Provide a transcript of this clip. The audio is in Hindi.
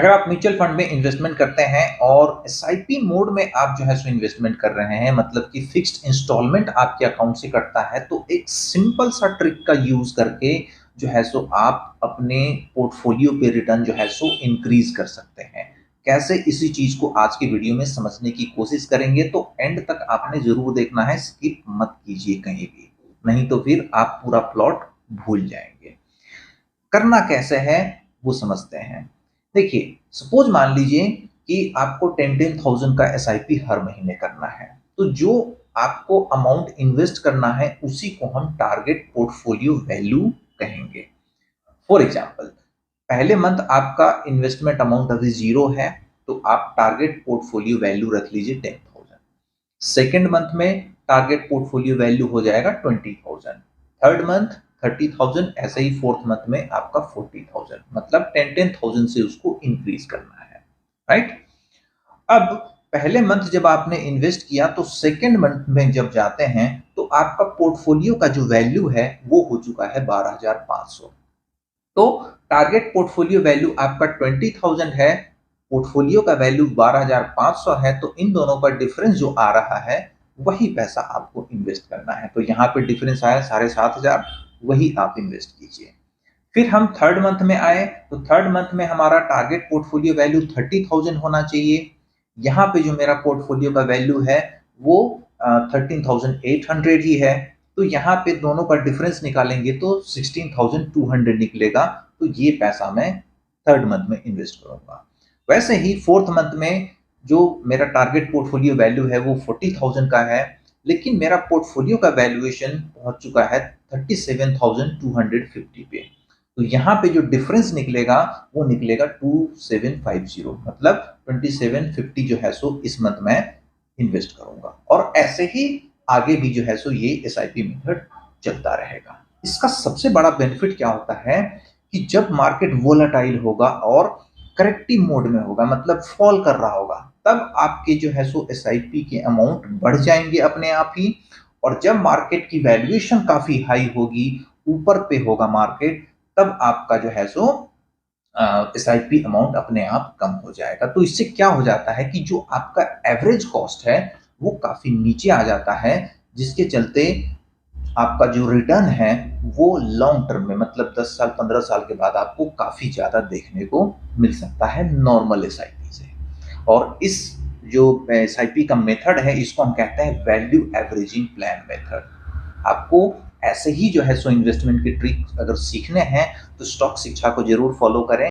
अगर आप म्यूचुअल फंड में इन्वेस्टमेंट करते हैं और एसआईपी मोड में आप जो है सो इन्वेस्टमेंट कर रहे हैं, मतलब कि फिक्स्ड इंस्टॉलमेंट आपके अकाउंट से कटता है, तो एक सिंपल सा ट्रिक का यूज करके जो है सो आप अपने पोर्टफोलियो पे रिटर्न जो है सो इंक्रीज कर सकते हैं। कैसे, इसी चीज को आज की वीडियो में समझने की कोशिश करेंगे, तो एंड तक आपने जरूर देखना है, स्किप मत कीजिए कहीं भी, नहीं तो फिर आप पूरा प्लॉट भूल जाएंगे। करना कैसे है वो समझते हैं। देखिए, सपोज मान लीजिए कि आपको 10,000 का एसआईपी हर महीने करना है, तो जो आपको अमाउंट इन्वेस्ट करना है उसी को हम टारगेट पोर्टफोलियो वैल्यू कहेंगे। फॉर एग्जांपल, पहले मंथ आपका इन्वेस्टमेंट अमाउंट अभी जीरो है, तो आप टारगेट पोर्टफोलियो वैल्यू रख लीजिए 10,000। सेकेंड मंथ में टारगेट पोर्टफोलियो वैल्यू हो जाएगा 20,000। थर्ड मंथ 30,000, ऐसे ही फोर्थ मंथ में आपका 40,000, मतलब 10,000 से उसको इंक्रीज करना है। राइट। अब पहले मंथ जब आपने इन्वेस्ट किया, तो सेकेंड मंथ में जब जाते हैं तो आपका पोर्टफोलियो का जो वैल्यू है वो हो चुका है 12,500। तो टारगेट पोर्टफोलियो वैल्यू आपका 20,000 है, पोर्टफोलियो का वैल्यू 12,500 है, तो इन दोनों का डिफरेंस जो आ रहा है वही पैसा आपको इन्वेस्ट करना है। तो यहाँ पे डिफरेंस आया 7,500, वही आप इन्वेस्ट कीजिए। फिर हम थर्ड मंथ में आए, तो थर्ड मंथ में हमारा टारगेट पोर्टफोलियो वैल्यू 30,000 होना चाहिए। यहाँ पे जो मेरा पोर्टफोलियो का वैल्यू है वो 13,800 ही है, तो यहाँ पे दोनों का डिफरेंस निकालेंगे तो 16,200 निकलेगा। तो ये पैसा मैं थर्ड मंथ में इन्वेस्ट करूंगा। वैसे ही फोर्थ मंथ में जो मेरा टारगेट पोर्टफोलियो वैल्यू है वो 40,000 का है, लेकिन मेरा पोर्टफोलियो का वैल्यूएशन पहुंच चुका है 37,250 पे। तो यहाँ पे जो डिफरेंस निकलेगा वो निकलेगा 2750, मतलब 2750 जो है सो इस मंथ में इन्वेस्ट करूंगा। और ऐसे ही आगे भी जो है सो ये एसआईपी मेथड चलता रहेगा। इसका सबसे बड़ा बेनिफिट क्या होता है कि जब मार्केट वोलेटाइल होगा और करेक्टिव मोड में होगा, मतलब फॉल कर रहा होगा, तब आपके जो है सो एसआईपी के अमाउंट बढ़ जाएंगे अपने आप ही। और जब मार्केट की वैल्यूएशन काफी हाई होगी, ऊपर पे होगा मार्केट, तब आपका जो है सो एसआईपी अमाउंट अपने आप कम हो जाएगा। तो इससे क्या हो जाता है कि जो आपका एवरेज कॉस्ट है वो काफी नीचे आ जाता है, जिसके चलते आपका जो रिटर्न है वो लॉन्ग टर्म में, मतलब 10 साल 15 साल के बाद आपको काफी ज्यादा देखने को मिल सकता है नॉर्मल एसआईपी से। और इस जो एसआईपी का मेथड है इसको हम कहते हैं वैल्यू एवरेजिंग प्लान मेथड। आपको ऐसे ही जो है सो इन्वेस्टमेंट के ट्रिक अगर सीखने हैं तो स्टॉक शिक्षा को जरूर फॉलो करें।